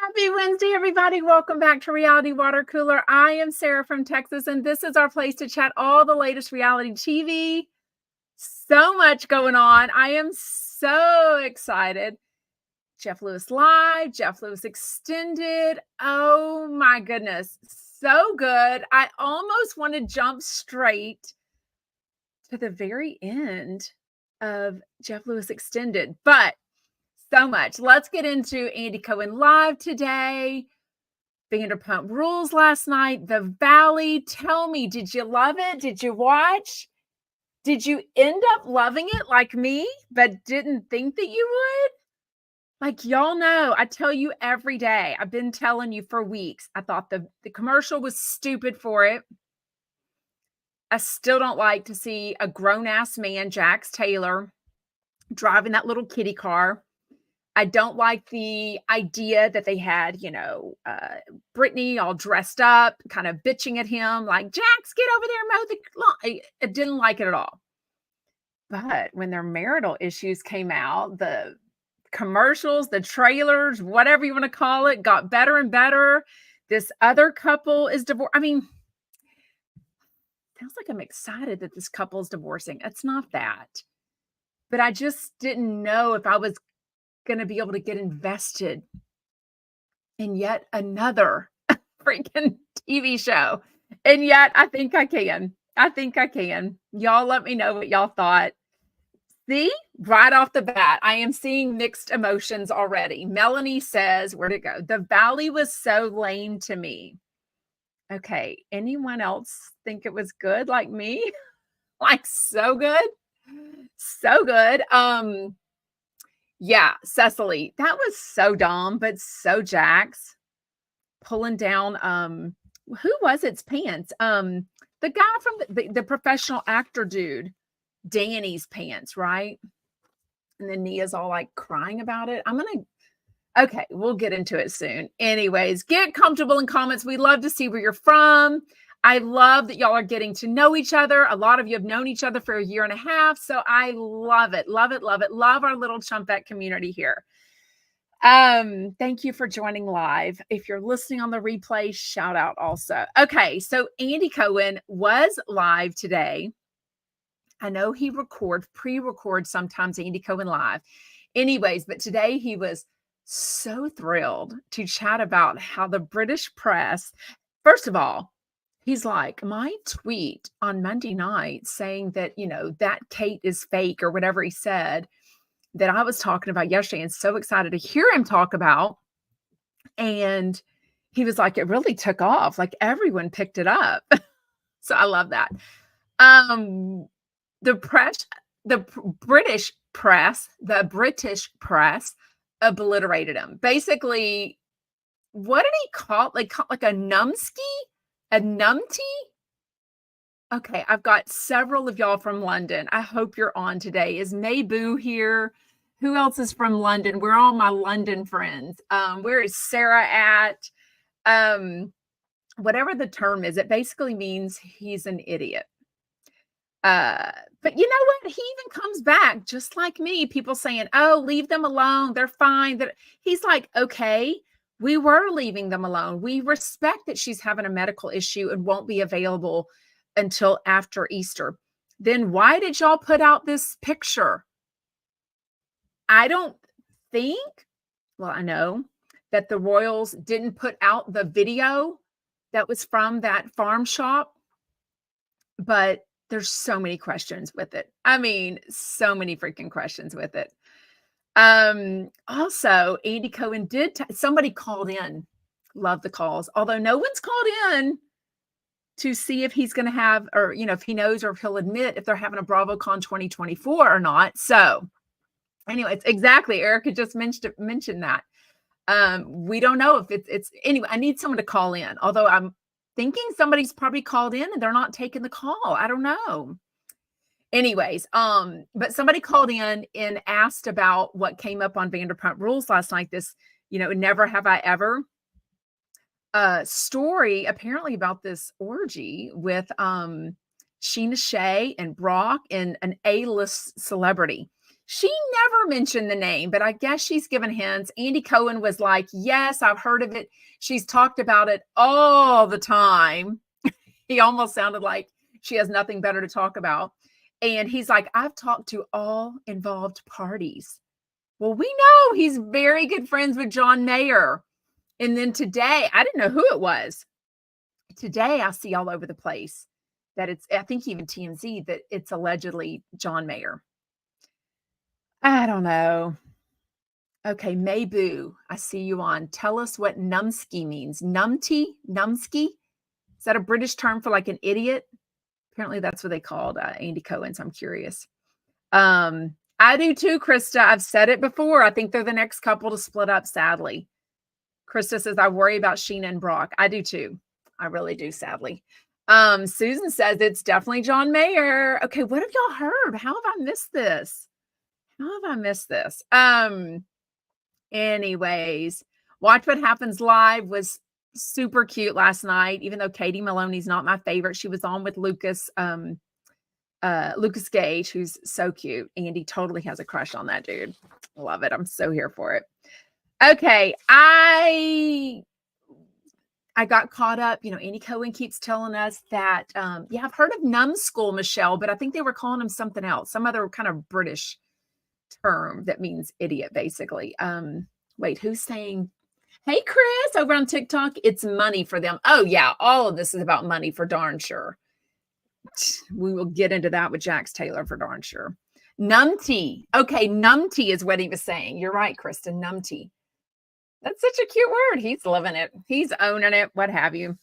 Happy Wednesday, everybody. Welcome back to Reality Water Cooler. I am Sarah from Texas, and this is our place to chat all the latest reality TV. So much going on. I am so excited. Jeff Lewis Live, Jeff Lewis Extended. Oh my goodness. So good. I almost want to jump straight to the very end of Jeff Lewis Extended, but so much. Let's get into Andy Cohen Live today. Vanderpump Rules last night. The Valley. Tell me, did you love it? Did you watch? Did you end up loving it like me, but didn't think that you would? Like, y'all know, I tell you every day. I've been telling you for weeks. I thought the commercial was stupid for it. I still don't like to see a grown-ass man, Jaxs Taylor, driving that little kiddie car. I don't like the idea that they had, Brittany all dressed up, kind of bitching at him, like, Jaxs, get over there and mow the lawn. I didn't like it at all. But when their marital issues came out, the commercials, the trailers, whatever you want to call it, got better and better. This other couple is divorced. I mean, sounds like I'm excited that this couple is divorcing. It's not that. But I just didn't know if I was going to be able to get invested in yet another freaking TV show. And yet I think I can. Y'all let me know what y'all thought. See, right off the bat, I am seeing mixed emotions already. Melanie says, where'd it go? The Valley was so lame to me. Okay. Anyone else think it was good like me? Like so good? So good. Yeah, Cecily, that was so dumb, but so Jaxs pulling down, who was its pants? The guy from the professional actor dude, Danny's pants, right? And then Nia's all like crying about it. Okay, we'll get into it soon. Anyways, get comfortable in comments. We love to see where you're from. I love that y'all are getting to know each other. A lot of you have known each other for a year and a half. So I love it. Love it. Love it. Love our little Chumpette community here. Thank you for joining live. If you're listening on the replay, shout out also. Okay. So Andy Cohen was live today. I know he pre-records sometimes Andy Cohen live. Anyways, but today he was so thrilled to chat about how the British press, first of all, he's like, my tweet on Monday night saying that, that Kate is fake or whatever he said that I was talking about yesterday, and so excited to hear him talk about. And he was like, it really took off. Like everyone picked it up. So I love that. The British press obliterated him. Basically, what did he call it? Like a numbsky? A numpty? Okay, I've got several of y'all from London. I hope you're on today. Is Mayboo here? Who else is from London? We're all my London friends. Where is Sarah at? Whatever the term is, it basically means he's an idiot. But you know what? He even comes back just like me. People saying, oh, leave them alone. They're fine. He's like, okay, we were leaving them alone. We respect that she's having a medical issue and won't be available until after Easter. Then why did y'all put out this picture? I don't think, well, I know that the Royals didn't put out the video that was from that farm shop, but there's so many questions with it. I mean, so many freaking questions with it. Also, Andy Cohen somebody called in. Love the calls. Although no one's called in to see if he's going to have, or, if he knows or if he'll admit if they're having a BravoCon 2024 or not. So anyway, it's exactly. Erica just mentioned that. We don't know if it's anyway, I need someone to call in. Although I'm thinking somebody's probably called in and they're not taking the call. I don't know. Anyways, but somebody called in and asked about what came up on Vanderpump Rules last night. This, Never Have I Ever story apparently about this orgy with Sheena Shea and Brock and an A-list celebrity. She never mentioned the name, but I guess she's given hints. Andy Cohen was like, yes, I've heard of it. She's talked about it all the time. He almost sounded like she has nothing better to talk about. And he's like, I've talked to all involved parties. Well, we know he's very good friends with John Mayer. And then today, I didn't know who it was. Today, I see all over the place that it's, I think even TMZ, that it's allegedly John Mayer. I don't know. Okay, Mayboo, I see you on. Tell us what numsky means. Numsky? Is that a British term for like an idiot? Apparently that's what they called Andy Cohen, so I'm curious. I do too, Krista. I've said it before. I think they're the next couple to split up, sadly. Krista says, I worry about Sheena and Brock. I do too. I really do, sadly. Susan says it's definitely John Mayer. Okay, what have y'all heard? How have I missed this? Anyways, Watch What Happens Live was super cute last night, even though Katie Maloney's not my favorite. She was on with Lucas Gage, who's so cute. Andy totally has a crush on that dude. Love it. I'm so here for it. Okay, I got caught up. Andy Cohen keeps telling us that, I've heard of numbskull, Michelle, but I think they were calling him something else, some other kind of British term that means idiot, basically. Wait, who's saying, hey, Chris, over on TikTok, it's money for them. Oh, yeah, all of this is about money for darn sure. We will get into that with Jaxs Taylor for darn sure. Numpty. Okay, numpty is what he was saying. You're right, Kristen, numpty. That's such a cute word. He's living it. He's owning it, what have you.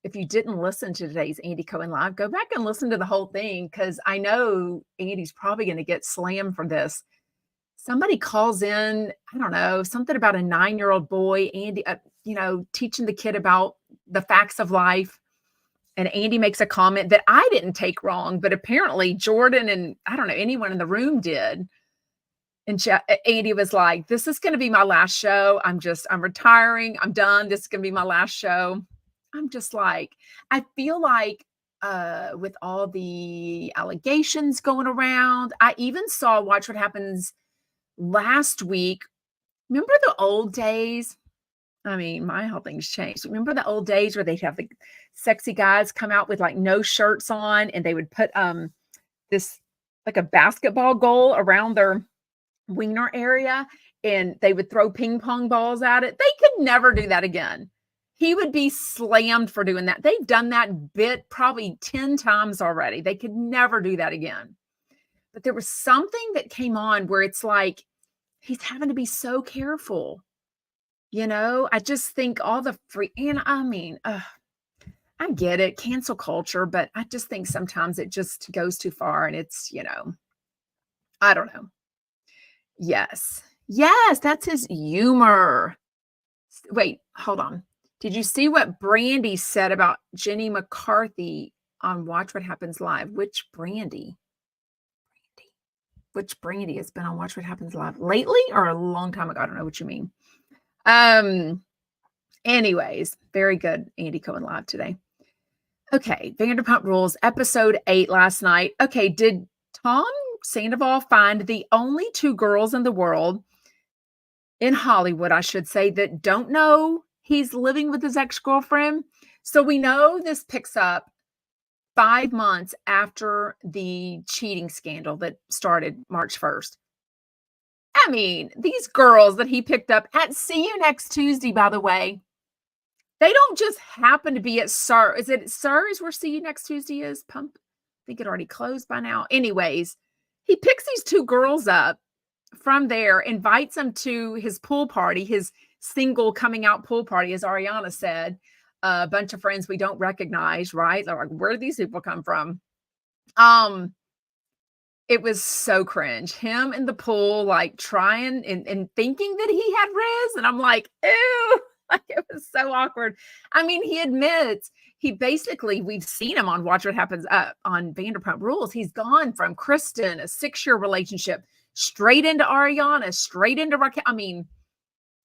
If you didn't listen to today's Andy Cohen Live, go back and listen to the whole thing, because I know Andy's probably going to get slammed for this. Somebody calls in, I don't know, something about a 9-year-old boy, Andy, teaching the kid about the facts of life. And Andy makes a comment that I didn't take wrong, but apparently Jordan and I don't know, anyone in the room did. And Andy was like, this is going to be my last show. I'm retiring. I'm done. This is going to be my last show. I'm just like, I feel like with all the allegations going around, I even saw Watch What Happens last week. Remember the old days? I mean, my whole thing's changed. Remember the old days where they'd have the sexy guys come out with like no shirts on, and they would put this like a basketball goal around their wiener area, and they would throw ping pong balls at it. They could never do that again. He would be slammed for doing that. They've done that bit probably 10 times already. They could never do that again. But there was something that came on where it's like, he's having to be so careful. I just think all the I get it, cancel culture, but I just think sometimes it just goes too far, and it's, I don't know. Yes, that's his humor. Wait, hold on. Did you see what Brandy said about Jenny McCarthy on Watch What Happens Live? Which Brandy? Which Brandy has been on Watch What Happens Live lately or a long time ago? I don't know what you mean. Anyways, very good Andy Cohen Live today. Okay, Vanderpump Rules, episode 8 last night. Okay, did Tom Sandoval find the only 2 girls in the world, in Hollywood, I should say, that don't know he's living with his ex-girlfriend? So we know this picks up 5 months after the cheating scandal that started March 1st. I mean, these girls that he picked up at See You Next Tuesday, by the way, they don't just happen to be at SUR. Is it SUR's where See You Next Tuesday is? Pump. I think it already closed by now. Anyways, he picks these 2 girls up from there, invites them to his pool party, his single coming out pool party, as Ariana said. A bunch of friends we don't recognize, right? They're like, where do these people come from? It was so cringe. Him in the pool, like trying and thinking that he had Riz. And I'm like, ew, like it was so awkward. I mean, he admits we've seen him on Watch What Happens on Vanderpump Rules. He's gone from Kristen, a 6-year relationship, straight into Ariana, straight into Raquel. I mean,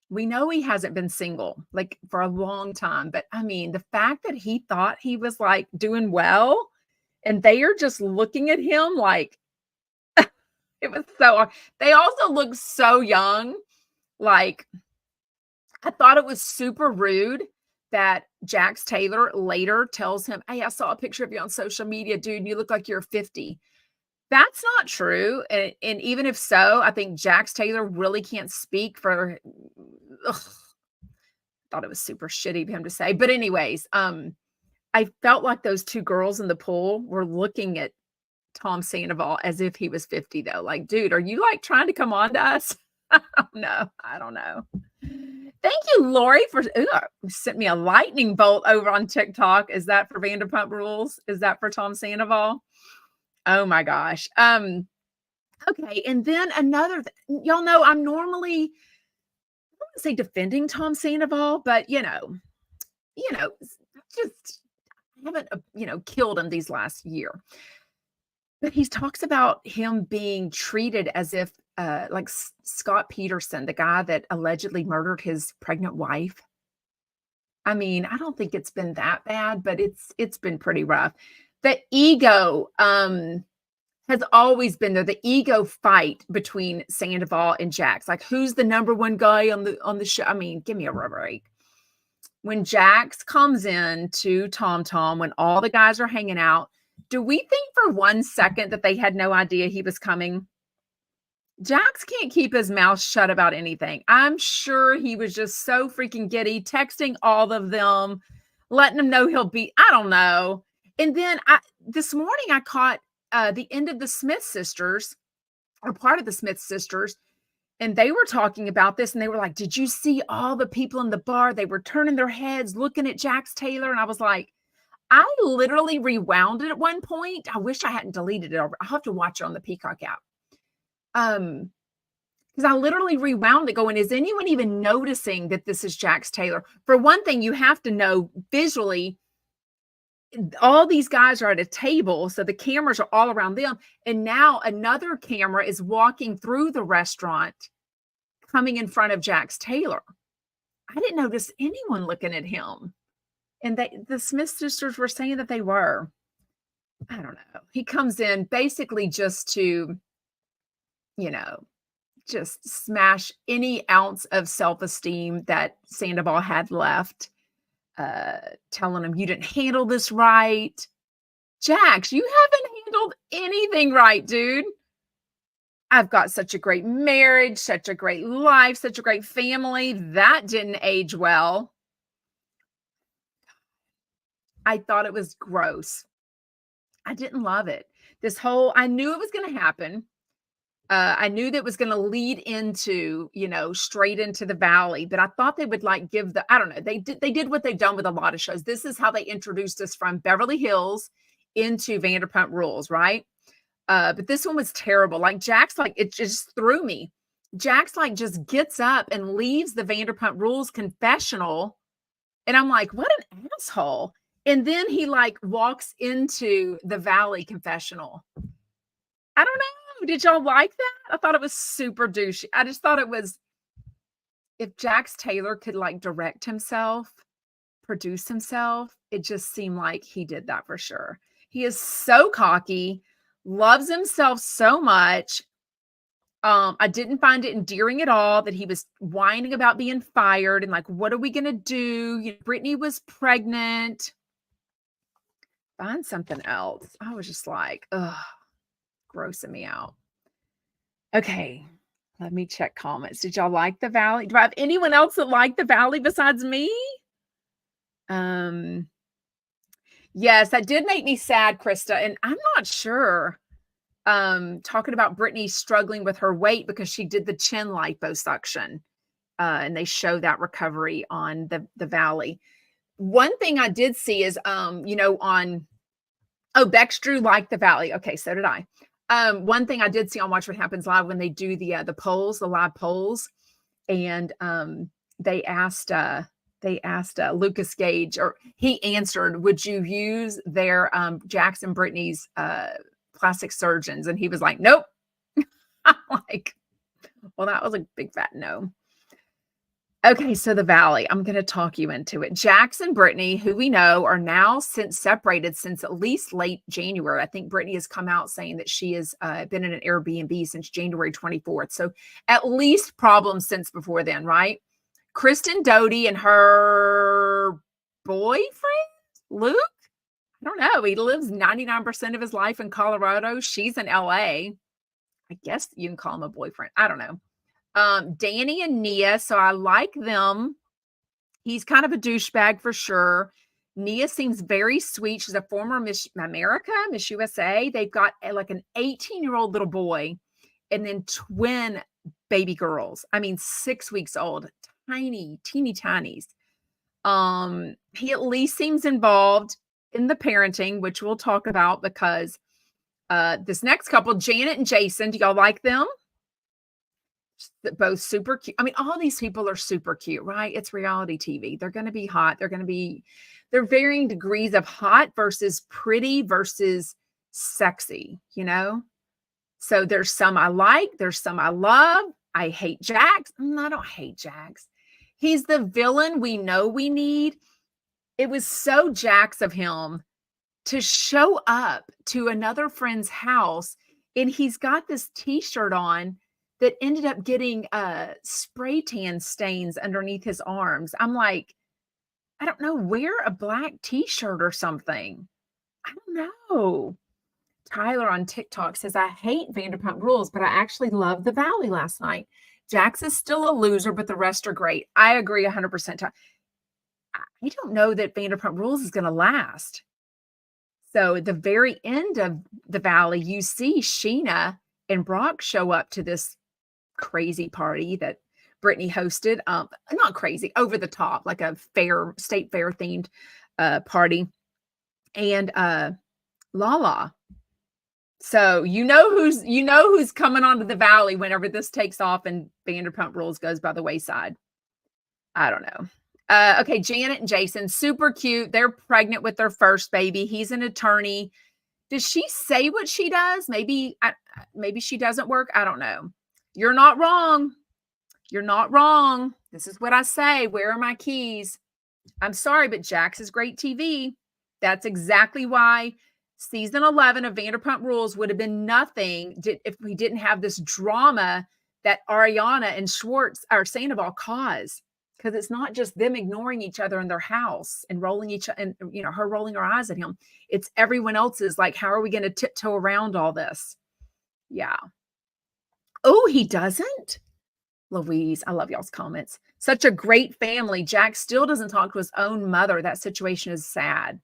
we know he hasn't been single like for a long time, but I mean, the fact that he thought he was like doing well and they are just looking at him like, It was so they also look so young. Like, I thought it was super rude that Jaxs Taylor later tells him, "Hey, I saw a picture of you on social media, dude, and you look like you're 50." That's not true, and even if so, I think Jaxs Taylor really can't speak for ugh, thought it was super shitty of him to say, but anyways, I felt like those 2 girls in the pool were looking at Tom Sandoval as if he was 50 though, like, "Dude, are you, like, trying to come on to us?" I don't know. Thank you, Lori, for sent me a lightning bolt over on TikTok. Is that for Vanderpump Rules? Is that for Tom Sandoval? Oh my gosh. Okay, and then another y'all know I'm normally, I wouldn't say defending Tom Sandoval, but just haven't killed him these last year. But he talks about him being treated as if like Scott Peterson, the guy that allegedly murdered his pregnant wife. I mean, I don't think it's been that bad, but it's been pretty rough. The ego has always been there. The ego fight between Sandoval and Jaxs. Like, who's the number one guy on the show? I mean, give me a break. When Jaxs comes in to Tom when all the guys are hanging out, do we think for 1 second that they had no idea he was coming? Jaxs can't keep his mouth shut about anything. I'm sure he was just so freaking giddy, texting all of them, letting them know he'll be, I don't know. And then this morning I caught the end of the Smith sisters, or part of the Smith sisters, and they were talking about this, and they were like, "Did you see all the people in the bar? They were turning their heads, looking at Jaxs Taylor." And I was like, I literally rewound it at one point. I wish I hadn't deleted it. I'll have to watch it on the Peacock app. Because I literally rewound it going, is anyone even noticing that this is Jaxs Taylor? For one thing, you have to know visually, all these guys are at a table, so the cameras are all around them. And now another camera is walking through the restaurant, coming in front of Jaxs Taylor. I didn't notice anyone looking at him. And the Smith sisters were saying that they were. I don't know. He comes in basically just to, just smash any ounce of self-esteem that Sandoval had left, telling him, "You didn't handle this right." Jaxs, you haven't handled anything right, dude. I've got such a great marriage, such a great life, such a great family. That didn't age well. I thought it was gross. I didn't love it. I knew it was going to happen. I knew that was going to lead into, straight into the valley, but I thought they would give I don't know. They did what they've done with a lot of shows. This is how they introduced us from Beverly Hills into Vanderpump Rules, right? But this one was terrible. Like, Jaxs, it just threw me. Jaxs just gets up and leaves the Vanderpump Rules confessional. And I'm like, what an asshole. And then he walks into the Valley confessional. I don't know. Did y'all like that? I thought it was super douchey. I just thought it was, if Jaxs Taylor could direct himself, produce himself, it just seemed like he did that for sure. He is so cocky, loves himself so much. I didn't find it endearing at all that he was whining about being fired and what are we going to do? Brittany was pregnant. Find something else. I was just like, ugh, grossing me out. Okay, let me check comments. Did y'all like the Valley? Do I have anyone else that liked the Valley besides me? Yes, that did make me sad, Krista, and I'm not sure. Talking about Brittany struggling with her weight because she did the chin liposuction, and they show that recovery on the Valley. One thing I did see is, Bex Drew liked the Valley. Okay, so did I. One thing I did see on Watch What Happens Live when they do the polls, the live polls, and they asked Lucas Gage, or he answered, would you use their Jaxs and Brittany's plastic surgeons? And he was like, nope. I'm like, well, that was a big fat no. Okay, so the Valley, I'm going to talk you into it. Jaxs and Brittany, who we know are now since separated since at least late January. I think Brittany has come out saying that she has been in an Airbnb since January 24th. So at least problems since before then, right? Kristen Doty and her boyfriend, Luke. I don't know. He lives 99% of his life in Colorado. She's in LA. I guess you can call him a boyfriend. I don't know. Danny and Nia. So I like them. He's kind of a douchebag for sure. Nia seems very sweet. She's a former Miss America, Miss USA. They've got like an 18-year-old little boy and then twin baby girls. I mean, 6 weeks old, tiny, teeny tinies. He at least seems involved in the parenting, which we'll talk about because this next couple, Janet and Jason, do y'all like them? Both super cute. I mean, all these people are super cute, right? It's reality TV. They're going to be hot. They're varying degrees of hot versus pretty versus sexy, you know? So there's some I like, there's some I love. I hate Jaxs. I don't hate Jaxs. He's the villain we know we need. It was so Jaxs of him to show up to another friend's house and he's got this t-shirt on that ended up getting spray tan stains underneath his arms. I'm like, I don't know, wear a black t-shirt or something. I don't know. Tyler on TikTok says, I hate Vanderpump Rules, but I actually loved the Valley last night. Jaxs is still a loser, but the rest are great. I agree 100%. I don't know that Vanderpump Rules is going to last. So at the very end of the Valley, you see Sheena and Brock show up to this crazy party that Brittany hosted. Not crazy, over the top, like a state fair themed party. And Lala. So you know who's coming onto the Valley whenever this takes off and Vanderpump Rules goes by the wayside. I don't know. Okay, Janet and Jason, super cute. They're pregnant with their first baby. He's an attorney. Does she say what she does? Maybe she doesn't work. I don't know. You're not wrong. You're not wrong. This is what I say. Where are my keys? I'm sorry, but Jaxs is great TV. That's exactly why season 11 of Vanderpump Rules would have been nothing if we didn't have this drama that Ariana and Schwartz or Sandoval cause. Because it's not just them ignoring each other in their house and her rolling her eyes at him. It's everyone else's like, how are we going to tiptoe around all this? Yeah. Oh, he doesn't? Louise, I love y'all's comments. Such a great family. Jaxs still doesn't talk to his own mother. That situation is sad.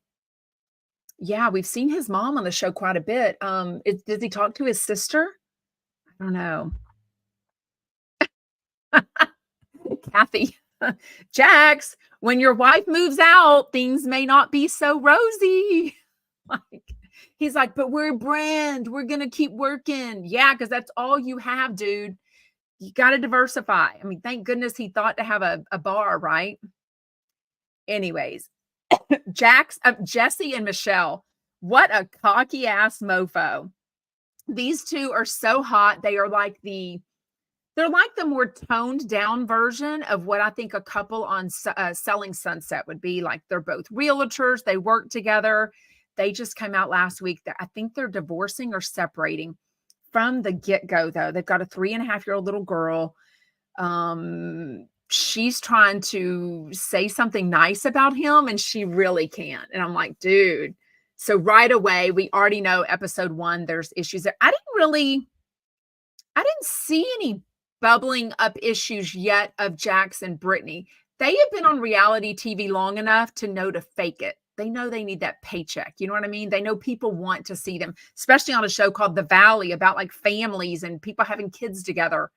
Yeah, we've seen his mom on the show quite a bit. Does he talk to his sister? I don't know. Kathy. Jaxs, when your wife moves out, things may not be so rosy. He's like, but we're a brand. We're going to keep working. Yeah, because that's all you have, dude. You got to diversify. I mean, thank goodness he thought to have a bar, right? Anyways, Jesse and Michelle, what a cocky ass mofo. These two are so hot. They're like the more toned down version of what I think a couple on Selling Sunset would be. Like, they're both realtors. They work together. They just came out last week that I think they're divorcing or separating from the get-go, though. They've got a 3.5-year-old little girl. She's trying to say something nice about him, and she really can't. And I'm like, dude. So right away, we already know episode 1, there's issues there. I didn't see any bubbling up issues yet of Jaxs and Brittany. They have been on reality TV long enough to know to fake it. They know they need that paycheck. You know what I mean? They know people want to see them, especially on a show called The Valley about like families and people having kids together.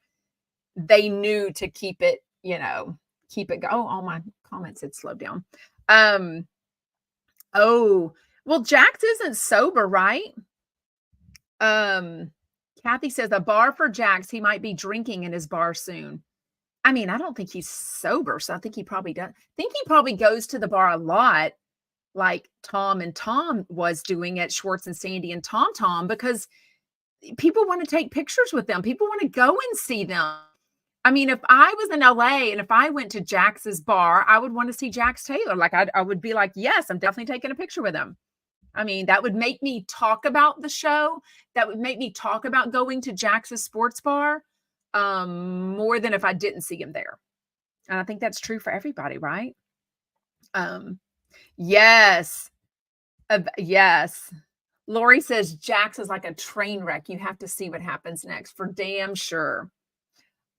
They knew to keep it go. Oh, all my comments had slowed down. Oh, well, Jaxs isn't sober, right? Kathy says a bar for Jaxs. He might be drinking in his bar soon. I mean, I don't think he's sober, so I think he probably does. I think he probably goes to the bar a lot, like Tom and Tom was doing at Schwartz and Sandy and Tom, because people want to take pictures with them. People want to go and see them. I mean, if I was in LA and if I went to Jax's bar, I would want to see Jax Taylor. Like I would be like, yes, I'm definitely taking a picture with him. I mean, that would make me talk about the show. That would make me talk about going to Jax's sports bar more than if I didn't see him there. And I think that's true for everybody, right? Yes. Yes. Lori says Jax is like a train wreck. You have to see what happens next for damn sure.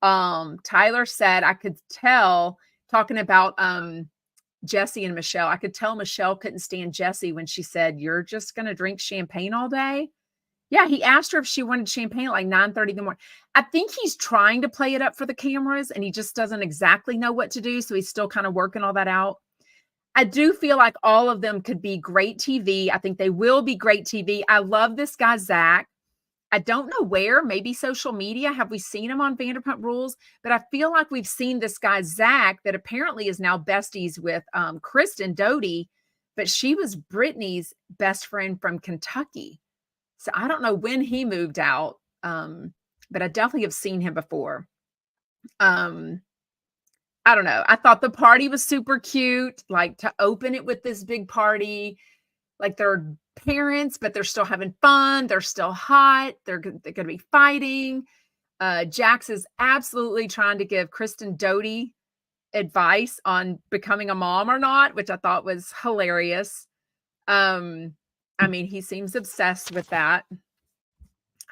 Tyler said I could tell talking about Jesse and Michelle. I could tell Michelle couldn't stand Jesse when she said, "You're just going to drink champagne all day." Yeah, he asked her if she wanted champagne at like 9:30 in the morning. I think he's trying to play it up for the cameras and he just doesn't exactly know what to do. So he's still kind of working all that out. I do feel like all of them could be great TV. I think they will be great TV. I love this guy, Zach. I don't know where, maybe social media. Have we seen him on Vanderpump Rules? But I feel like we've seen this guy, Zach, that apparently is now besties with Kristen Doty, but she was Brittany's best friend from Kentucky. So I don't know when he moved out, but I definitely have seen him before. I don't know. I thought the party was super cute, like to open it with this big party, like they're parents, but they're still having fun. They're still hot. They're going to be fighting. Jax is absolutely trying to give Kristen Doty advice on becoming a mom or not, which I thought was hilarious. I mean, he seems obsessed with that.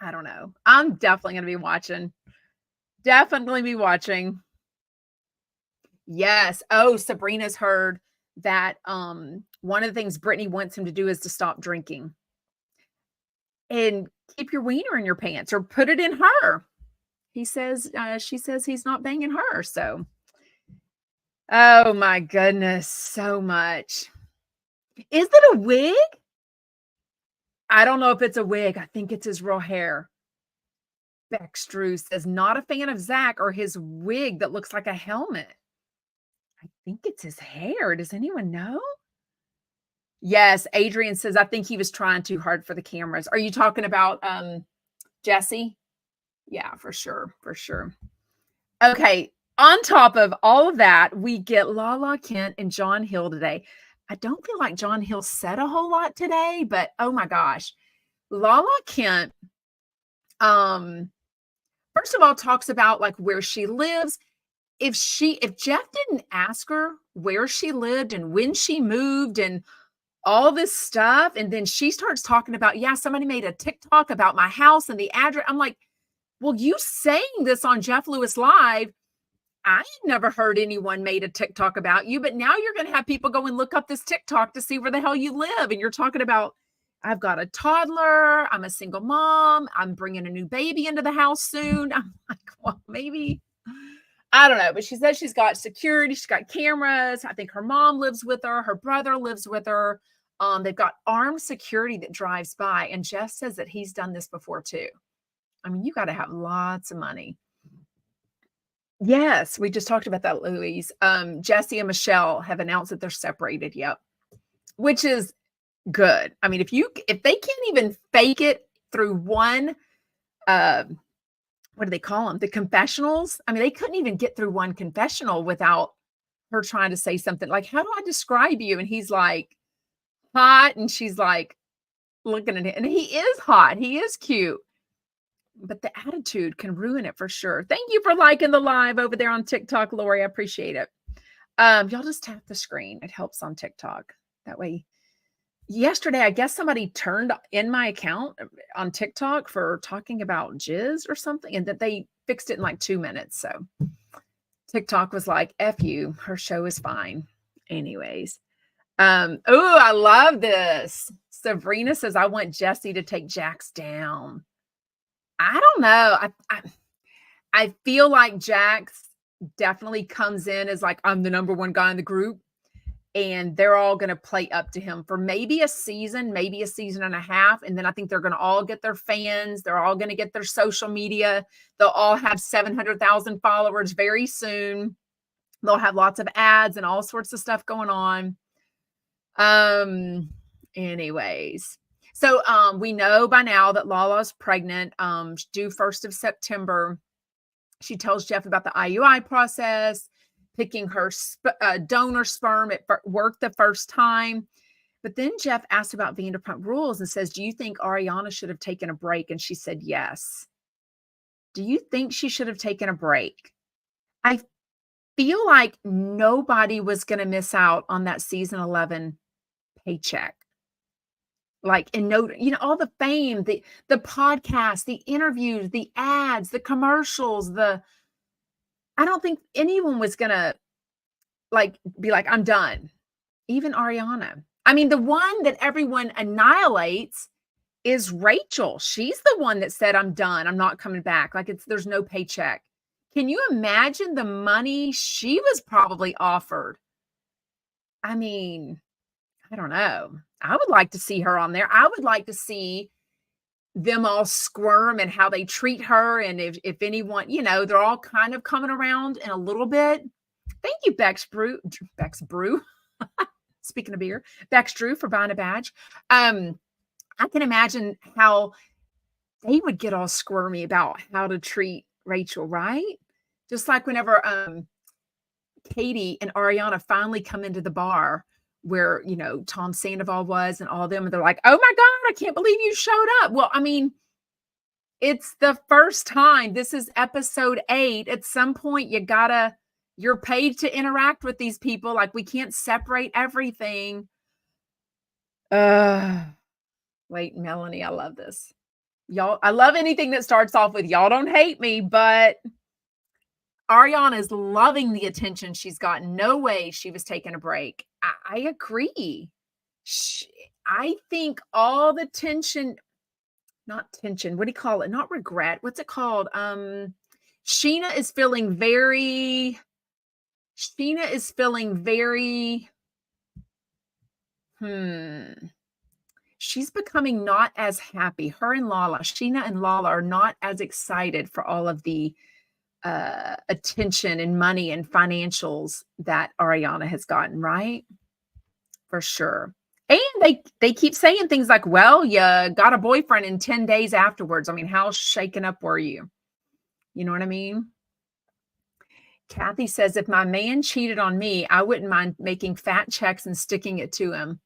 I don't know. I'm definitely going to be watching. Definitely be watching. Yes. Oh, Sabrina's heard that one of the things Brittany wants him to do is to stop drinking and keep your wiener in your pants or put it in her. He says, she says he's not banging her. So, oh my goodness, so much. Is it a wig? I don't know if it's a wig. I think it's his real hair. Bex Drew says, not a fan of Zach or his wig that looks like a helmet. I think it's his hair. Does anyone know? Yes, Adrian says, I think he was trying too hard for the cameras. Are you talking about Jesse? Yeah, for sure. For sure. Okay. On top of all of that, we get Lala Kent and John Hill today. I don't feel like John Hill said a whole lot today, but oh my gosh. Lala Kent, first of all, talks about like where she lives. If Jeff didn't ask her where she lived and when she moved and all this stuff, and then she starts talking about, yeah, somebody made a TikTok about my house and the address. I'm like, well, you saying this on Jeff Lewis Live, I never heard anyone made a TikTok about you, but now you're going to have people go and look up this TikTok to see where the hell you live. And you're talking about, I've got a toddler. I'm a single mom. I'm bringing a new baby into the house soon. I'm like, well, maybe, I don't know. But she says she's got security. She's got cameras. I think her mom lives with her. Her brother lives with her. They've got armed security that drives by. And Jeff says that he's done this before too. I mean, you got to have lots of money. Yes, we just talked about that, Louise. Jesse and Michelle have announced that they're separated. Yep. Which is good. I mean, if they can't even fake it through one, what do they call them? The confessionals. I mean, they couldn't even get through one confessional without her trying to say something like, how do I describe you? And he's like, hot. And she's like looking at him. And he is hot. He is cute. But the attitude can ruin it for sure. Thank you for liking the live over there on TikTok, Lori. I appreciate it. Y'all just tap the screen. It helps on TikTok. That way. Yesterday, I guess somebody turned in my account on TikTok for talking about jizz or something, and that they fixed it in like 2 minutes. So TikTok was like, F you, her show is fine. Anyways. Oh, I love this. Sabrina says, I want Jesse to take Jaxs down. I don't know. I feel like Jaxs definitely comes in as like, I'm the number one guy in the group. And they're all going to play up to him for maybe a season and a half. And then I think they're going to all get their fans. They're all going to get their social media. They'll all have 700,000 followers very soon. They'll have lots of ads and all sorts of stuff going on. Anyways. So we know by now that Lala's pregnant, due 1st of September. She tells Jeff about the IUI process, picking her donor sperm at work the first time. But then Jeff asked about Vanderpump Rules and says, do you think Ariana should have taken a break? And she said, yes. Do you think she should have taken a break? I feel like nobody was going to miss out on that season 11 paycheck. Like, and no, all the fame, the podcast, the interviews, the ads, the commercials, I don't think anyone was going to be like, I'm done. Even Ariana. I mean, the one that everyone annihilates is Rachel. She's the one that said, I'm done. I'm not coming back. Like there's no paycheck. Can you imagine the money she was probably offered? I mean, I don't know. I would like to see her on there. I would like to see them all squirm and how they treat her. And if anyone, they're all kind of coming around in a little bit. Thank you, Bex Brew. Speaking of beer, Bex Drew for buying a badge. I can imagine how they would get all squirmy about how to treat Rachel, right? Just like whenever Katie and Ariana finally come into the bar where, Tom Sandoval was and all of them, and they're like, oh my God, I can't believe you showed up. Well, I mean, it's the first time. This is episode 8. At some point, you're paid to interact with these people. Like, we can't separate everything. Wait, Melanie, I love this. Y'all, I love anything that starts off with y'all don't hate me, but Ariana is loving the attention she's gotten. No way she was taking a break. I agree. I think all the tension, not tension, what do you call it? Not regret. What's it called? Sheena is feeling very, she's becoming not as happy. Her and Lala, Sheena and Lala are not as excited for all of the attention and money and financials that Ariana has gotten, right? For sure. And they keep saying things like, well, you got a boyfriend in 10 days afterwards. I mean, how shaken up were you? You know what I mean? Kathy says, if my man cheated on me, I wouldn't mind making fat checks and sticking it to him.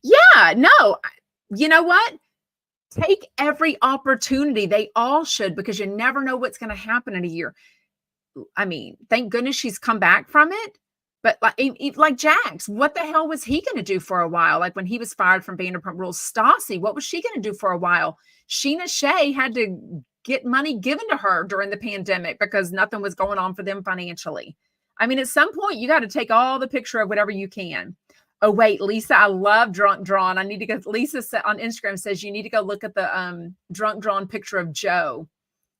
Yeah, no, you know what? Take every opportunity. They all should, because you never know what's going to happen in a year. I mean, thank goodness she's come back from it. But like Jaxs, what the hell was he going to do for a while? Like when he was fired from Vanderpump Rules, Stassi, what was she going to do for a while? Sheena Shea had to get money given to her during the pandemic because nothing was going on for them financially. I mean, at some point, you got to take all the picture of whatever you can. Oh, wait, Lisa, I love Drunk Drawn. I need to go. Lisa on Instagram says you need to go look at the Drunk Drawn picture of Joe.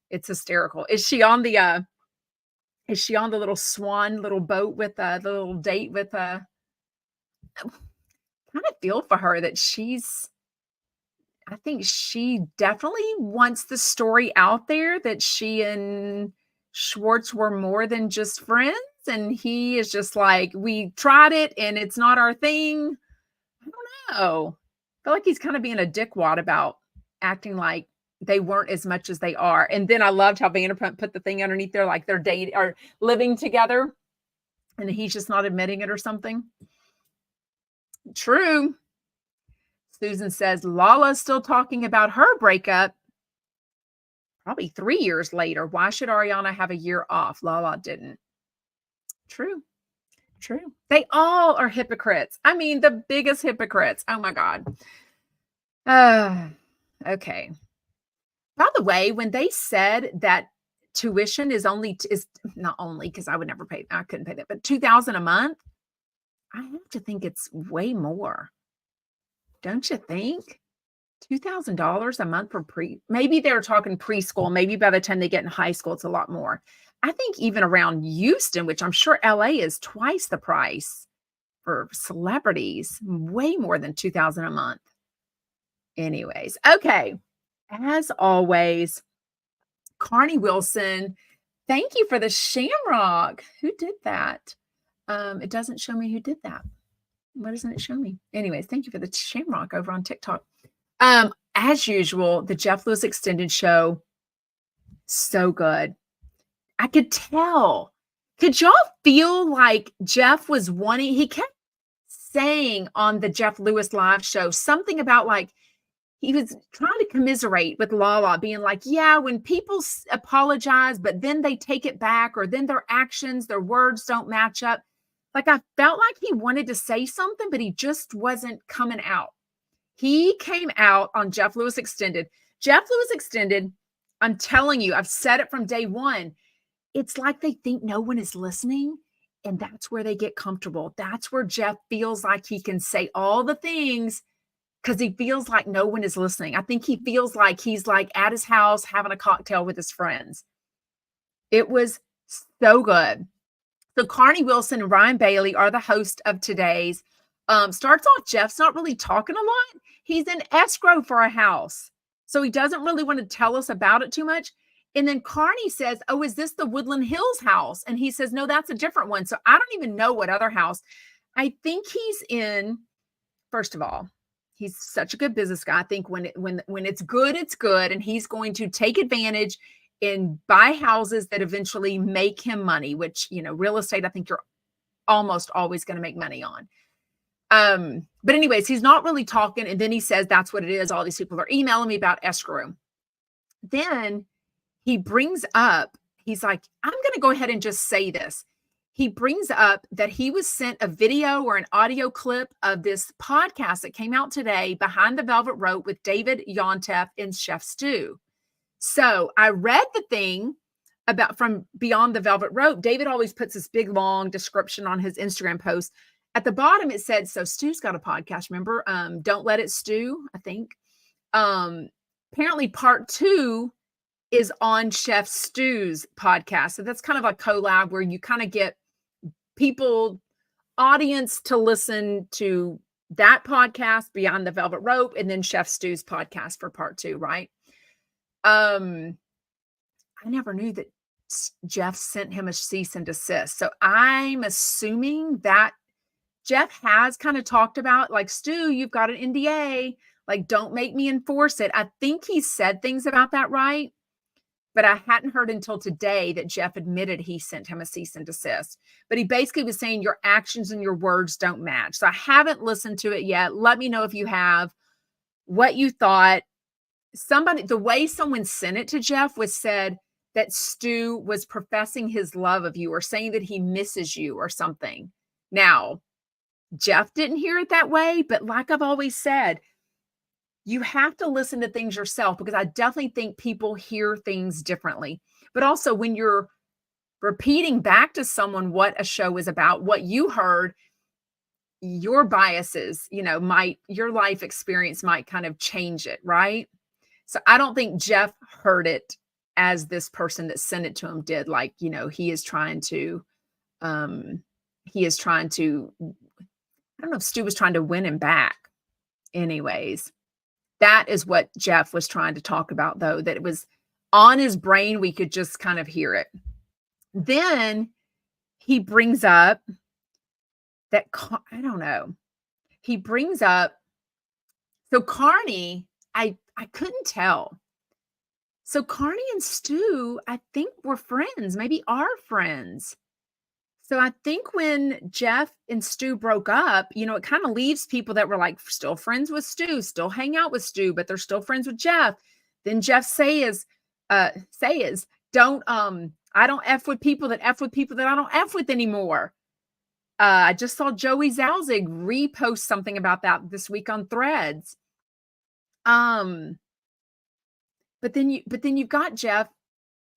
It's hysterical. Is she on the little swan, little boat with the little date with kind of feel for her that I think she definitely wants the story out there that she and Schwartz were more than just friends. And he is just like, we tried it and it's not our thing. I don't know. I feel like he's kind of being a dickwad about acting like they weren't as much as they are. And then I loved how Vanderpump put the thing underneath there, like they're dating or living together. And he's just not admitting it or something. True. Susan says, Lala's still talking about her breakup. Probably 3 years later. Why should Ariana have a year off? Lala didn't. True. They all are hypocrites. I mean, the biggest hypocrites. Oh my God. Okay. By the way, when they said that tuition is not only, because I couldn't pay that, but $2,000 a month, I have to think it's way more. Don't you think? $2,000 a month for maybe they're talking preschool. Maybe by the time they get in high school, it's a lot more. I think even around Houston, which I'm sure LA is twice the price for celebrities, way more than $2,000 a month. Anyways, okay. As always, Carney Wilson, thank you for the shamrock. Who did that? It doesn't show me who did that. Why doesn't it show me? Anyways, thank you for the shamrock over on TikTok. As usual, the Jeff Lewis extended show, so good. I could tell. Could y'all feel like Jeff was wanting, he kept saying on the Jeff Lewis live show something about like, he was trying to commiserate with Lala, being like, yeah, when people apologize, but then they take it back, or then their actions, their words don't match up. Like, I felt like he wanted to say something, but he just wasn't coming out. He came out on Jeff Lewis Extended. Jeff Lewis Extended, I'm telling you, I've said it from day one. It's like they think no one is listening, and that's where they get comfortable. That's where Jeff feels like he can say all the things because he feels like no one is listening. I think he feels like he's like at his house having a cocktail with his friends. It was so good. So Carney Wilson and Ryan Bailey are the host of today's. Starts off, Jeff's not really talking a lot. He's in escrow for a house. So he doesn't really want to tell us about it too much. And then Carney says, oh, is this the Woodland Hills house? And he says, no, that's a different one. So I don't even know what other house. I think he's in, first of all, he's such a good business guy. I think when it's good, it's good. And he's going to take advantage and buy houses that eventually make him money, which, you know, real estate, I think you're almost always going to make money on. But anyways, he's not really talking. And then he says, that's what it is. All these people are emailing me about escrow. Then he brings up, he's like, I'm going to go ahead and just say this. He brings up that he was sent a video or an audio clip of this podcast that came out today, Behind the Velvet Rope with David Yontef and Chef Stu. So I read the thing about from Beyond the Velvet Rope. David always puts this big, long description on his Instagram post. At the bottom, it said, so Stu's got a podcast, remember? Don't Let It Stew, I think. Apparently part 2 is on Chef Stu's podcast. So that's kind of a collab where you kind of get people, audience to listen to that podcast, Beyond the Velvet Rope, and then Chef Stu's podcast for part 2, right? I never knew that Jeff sent him a cease and desist. So I'm assuming that Jeff has kind of talked about, like, Stu, you've got an NDA, like, don't make me enforce it. I think he said things about that, right? But I hadn't heard until today that Jeff admitted he sent him a cease and desist. But he basically was saying your actions and your words don't match. So I haven't listened to it yet. Let me know if you have, what you thought. The way someone sent it to Jeff was said that Stu was professing his love of you or saying that he misses you or something. Now, Jeff didn't hear it that way, but like I've always said, you have to listen to things yourself, because I definitely think people hear things differently. But also when you're repeating back to someone what a show is about, what you heard, your biases, you know, your life experience might kind of change it, right? So I don't think Jeff heard it as this person that sent it to him did. Like, you know, he is trying to, I don't know if Stu was trying to win him back. Anyways, that is what Jeff was trying to talk about, though, that it was on his brain. We could just kind of hear it. Then he brings up that, I don't know. He brings up, so Carney, I couldn't tell. So Carney and Stu, I think were friends, maybe are friends. So I think when Jeff and Stu broke up, you know, it kind of leaves people that were like still friends with Stu, still hang out with Stu, but they're still friends with Jeff. Then Jeff says, I don't F with people that F with people that I don't F with anymore. I just saw Joey Zalzig repost something about that this week on Threads. But then you've got Jeff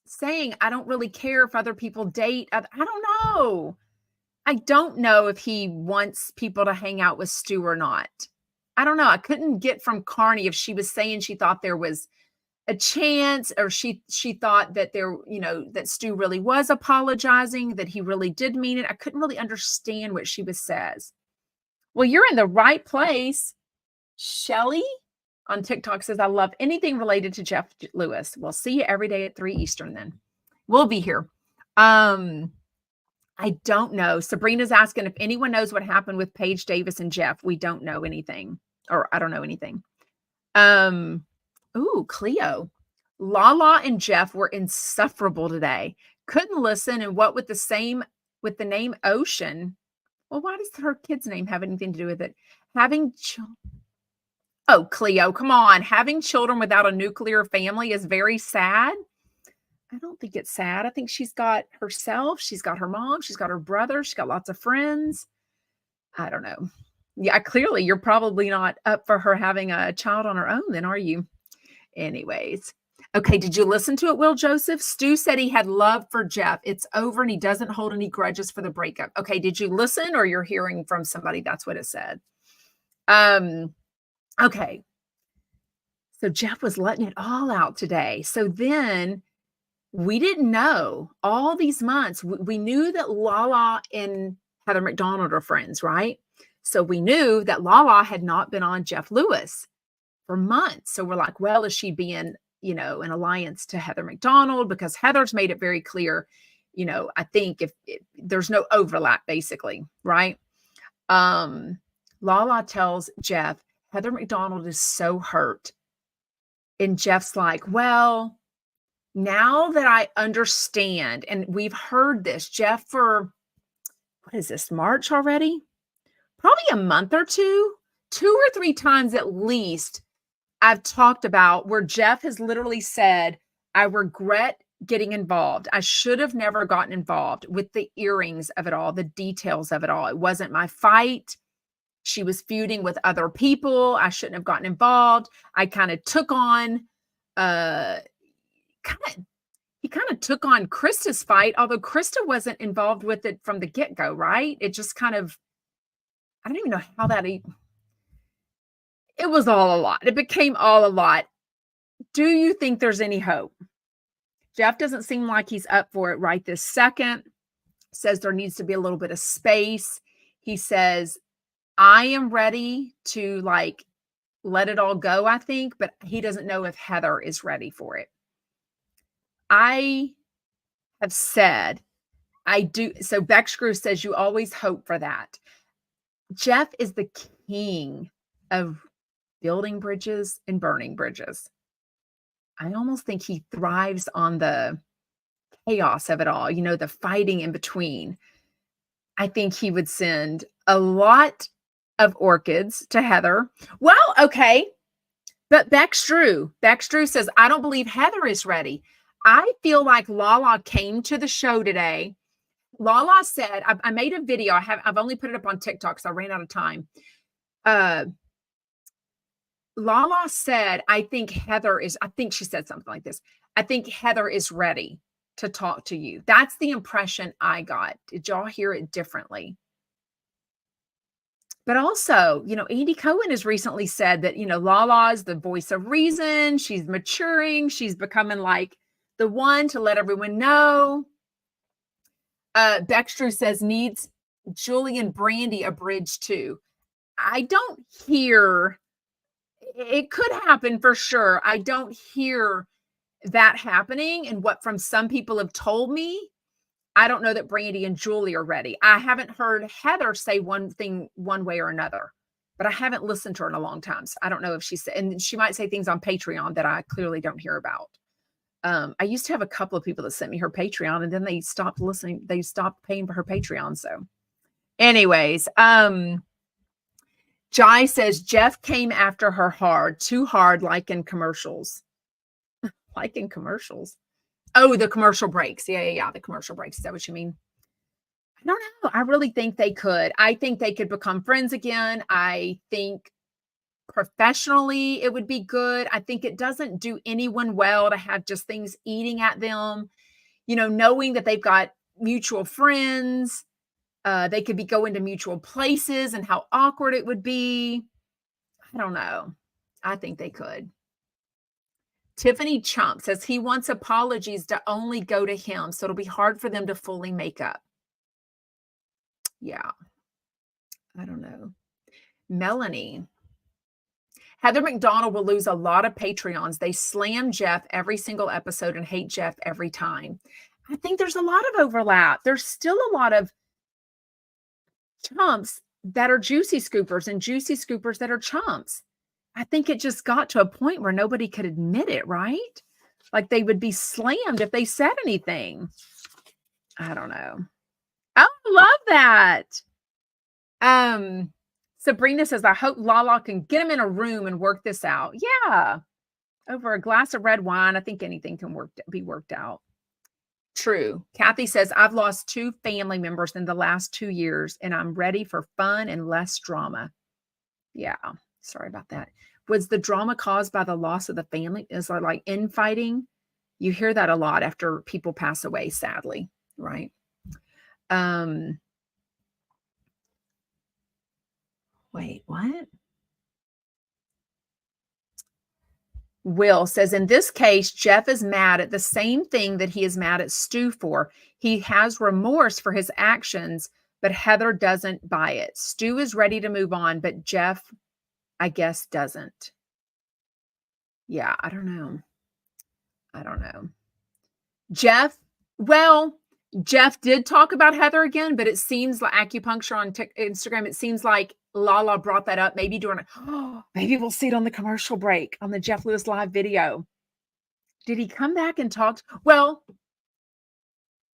saying, I don't really care if other people date. I don't know. I don't know if he wants people to hang out with Stu or not. I don't know. I couldn't get from Carney if she was saying she thought there was a chance, or she thought that that Stu really was apologizing, that he really did mean it. I couldn't really understand what she says. Well, you're in the right place. Shelly on TikTok says, I love anything related to Jeff Lewis. We'll see you every day at 3 Eastern then. We'll be here. I don't know. Sabrina's asking if anyone knows what happened with Paige Davis and Jeff. We don't know anything, or I don't know anything. Ooh, Cleo. Lala and Jeff were insufferable today. couldn't listen. And what with the name Ocean? Well, why does her kid's name have anything to do with it? Oh, Cleo, come on. Having children without a nuclear family is very sad. I don't think it's sad. I think she's got herself. She's got her mom. She's got her brother. She's got lots of friends. I don't know. Yeah, clearly you're probably not up for her having a child on her own then, are you? Anyways. Okay, did you listen to it, Will Joseph? Stu said he had love for Jeff. It's over and he doesn't hold any grudges for the breakup. Okay, did you listen or you're hearing from somebody? That's what it said. Okay. So Jeff was letting it all out today. So then we didn't know all these months. We knew that Lala and Heather McDonald are friends, right? So we knew that Lala had not been on Jeff Lewis for months. So we're like, well, is she being, an alliance to Heather McDonald? Because Heather's made it very clear, I think if there's no overlap, basically, right? Lala tells Jeff, Heather McDonald is so hurt. And Jeff's like, well, now that I understand, and we've heard this, Jeff, for, what is this, March already? Probably a month or two or three times at least, I've talked about where Jeff has literally said, I regret getting involved. I should have never gotten involved with the earrings of it all, the details of it all. It wasn't my fight. She was feuding with other people. I shouldn't have gotten involved. I kind of took on, he kind of took on Krista's fight, although Krista wasn't involved with it from the get-go, right? It just kind of, I don't even know how that, it was all a lot. It became all a lot. Do you think there's any hope? Jeff doesn't seem like he's up for it right this second. Says there needs to be a little bit of space. He says, I am ready to let it all go, I think, but he doesn't know if Heather is ready for it. I have said, I do. So Beckschrew says you always hope for that. Jeff is the king of building bridges and burning bridges. I almost think he thrives on the chaos of it all, the fighting in between. I think he would send a lot of orchids to Heather. Well, okay. But Beckschrew says, I don't believe Heather is ready. I feel like Lala came to the show today. Lala said, I made a video. I've only put it up on TikTok because I ran out of time. Lala said, I think she said something like this. I think Heather is ready to talk to you. That's the impression I got. Did y'all hear it differently? But also, Andy Cohen has recently said that, Lala is the voice of reason. She's maturing. She's becoming like the one to let everyone know. Beckstrew says needs Julie and Brandy a bridge too. I don't hear, it could happen for sure. I don't hear that happening. And what from some people have told me, I don't know that Brandy and Julie are ready. I haven't heard Heather say one thing one way or another, but I haven't listened to her in a long time. So I don't know if she said, and she might say things on Patreon that I clearly don't hear about. I used to have a couple of people that sent me her Patreon and then they stopped listening. They stopped paying for her Patreon. So anyways, Jai says Jeff came after her hard, too hard, like in commercials. Like in commercials. Oh, the commercial breaks. Yeah. The commercial breaks. Is that what you mean? I don't know. I really think they could. I think they could become friends again. I think professionally it would be good. I think it doesn't do anyone well to have just things eating at them, knowing that they've got mutual friends. They could be going to mutual places and how awkward it would be. I don't know. I think they could. Tiffany Chump says he wants apologies to only go to him, so it'll be hard for them to fully make up. Yeah. I don't know. Melanie. Heather McDonald will lose a lot of Patreons. They slam Jeff every single episode and hate Jeff every time. I think there's a lot of overlap. There's still a lot of chumps that are juicy scoopers and juicy scoopers that are chumps. I think it just got to a point where nobody could admit it, right? Like they would be slammed if they said anything. I don't know. Oh, I love that. Sabrina says, I hope Lala can get him in a room and work this out. Yeah. Over a glass of red wine, I think anything can be worked out. True. Kathy says, I've lost 2 family members in the last 2 years, and I'm ready for fun and less drama. Yeah. Sorry about that. Was the drama caused by the loss of the family? Is it like infighting? You hear that a lot after people pass away, sadly, right? Wait, what? Will says, in this case, Jeff is mad at the same thing that he is mad at Stu for. He has remorse for his actions, but Heather doesn't buy it. Stu is ready to move on, but Jeff, I guess, doesn't. Yeah, I don't know. Jeff, well, Jeff did talk about Heather again, but it seems like acupuncture on Instagram, it seems like Lala brought that up maybe maybe we'll see it on the commercial break on the Jeff Lewis live video. Did he come back and talk? Well,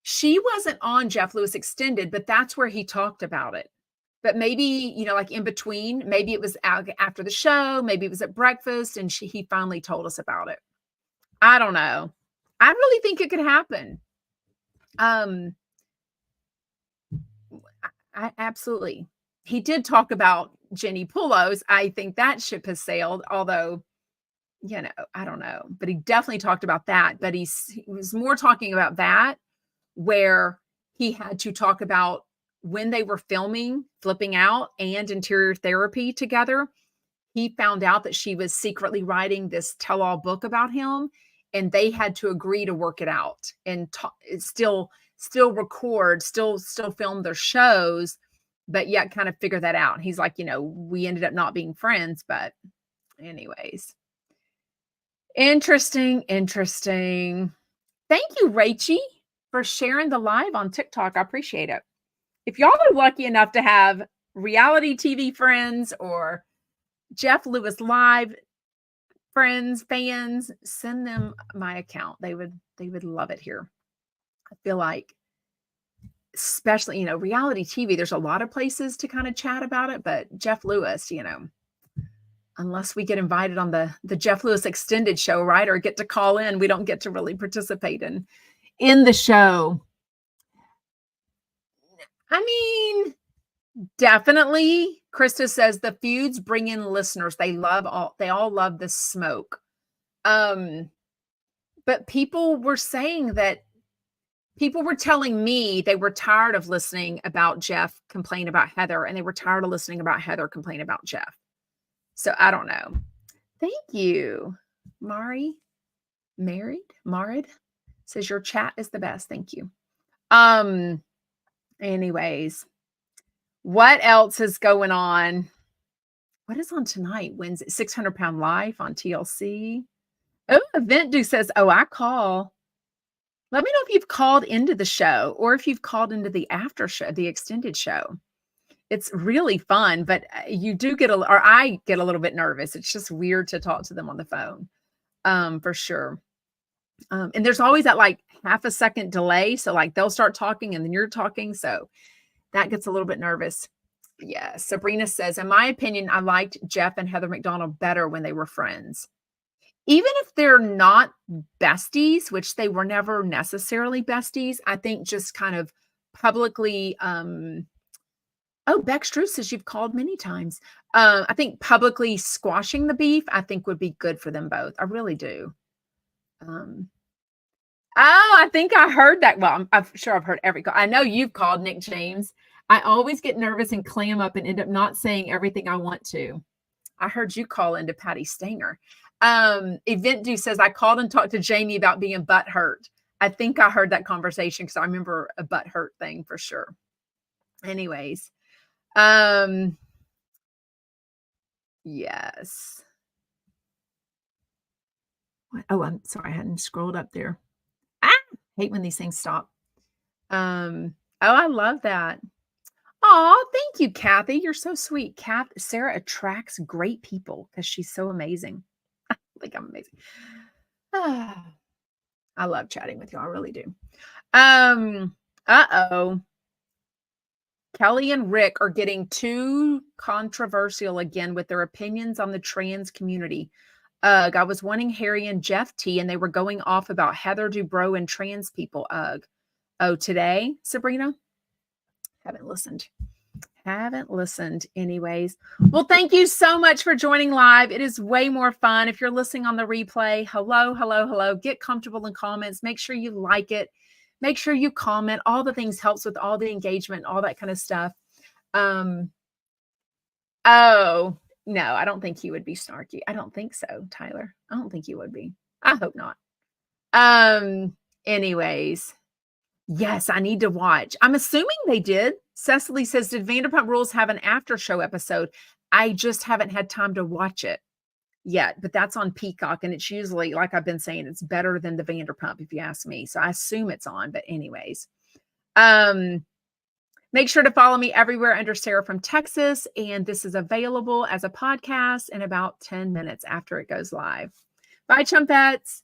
she wasn't on Jeff Lewis Extended, but that's where he talked about it. But maybe, like in between, maybe it was after the show, maybe it was at breakfast, and he finally told us about it. I don't know. I really think it could happen. I absolutely. He did talk about Jenny Pulos. I think that ship has sailed, although, I don't know. But he definitely talked about that. But he was more talking about that, where he had to talk about when they were filming Flipping Out and Interior Therapy together. He found out that she was secretly writing this tell-all book about him, and they had to agree to work it out and still record, still film their shows, but yet kind of figure that out. He's like, we ended up not being friends, but anyways. Interesting. Thank you, Rachie, for sharing the live on TikTok. I appreciate it. If y'all are lucky enough to have reality TV friends or Jeff Lewis live friends, fans, send them my account. They would love it here. I feel like, especially, reality TV, there's a lot of places to kind of chat about it, but Jeff Lewis, unless we get invited on the Jeff Lewis Extended show, right? Or get to call in, we don't get to really participate in the show. I mean, definitely. Krista says the feuds bring in listeners. They all love the smoke. But people were saying that people were telling me they were tired of listening about Jeff complain about Heather, and they were tired of listening about Heather complain about Jeff. So I don't know. Thank you. Marid says your chat is the best. Thank you. Anyways, what else is going on? What is on tonight? Wednesday, 600 Pound Life on TLC. Oh, Event says, I call. Let me know if you've called into the show or if you've called into the after show, the extended show. It's really fun, but you do I get a little bit nervous. It's just weird to talk to them on the phone, for sure. And there's always that like half a second delay. So like they'll start talking and then you're talking. So that gets a little bit nervous. Yeah. Sabrina says, in my opinion, I liked Jeff and Heather McDonald better when they were friends. Even if they're not besties, which they were never necessarily besties, I think just kind of publicly, Beck Struth says you've called many times. I think publicly squashing the beef, I think would be good for them both. I really do. I think I heard that. Well, I'm sure I've heard every call. I know you've called, Nick James. I always get nervous and clam up and end up not saying everything I want to. I heard you call into Patty Stanger. Event says, I called and talked to Jamie about being butthurt. I think I heard that conversation because I remember a butthurt thing for sure. Anyways. Yes. Oh, I'm sorry. I hadn't scrolled up there. Hate when these things stop. I love that. Oh, thank you, Kathy. You're so sweet. Kath Sarah attracts great people because she's so amazing. I think I'm amazing. I love chatting with you. I really do. Uh-oh. Kelly and Rick are getting too controversial again with their opinions on the trans community. Ugh, I was wanting Harry and Jeff T, and they were going off about Heather Dubrow and trans people. Ugh. Oh, today, Sabrina? Haven't listened. Haven't listened anyways. Well, thank you so much for joining live. It is way more fun. If you're listening on the replay, hello, hello, hello. Get comfortable in comments. Make sure you like it. Make sure you comment. All the things helps with all the engagement, all that kind of stuff. Oh, no, I don't think he would be snarky. I don't think so, Tyler. I don't think he would be. I hope not. Anyways. Yes, I need to watch. I'm assuming they did. Cecily says, did Vanderpump Rules have an after show episode? I just haven't had time to watch it yet, but that's on Peacock. And it's usually, like I've been saying, it's better than the Vanderpump, if you ask me. So I assume it's on, but anyways. Make sure to follow me everywhere under Sarah from Texas. And this is available as a podcast in about 10 minutes after it goes live. Bye, Chumpettes.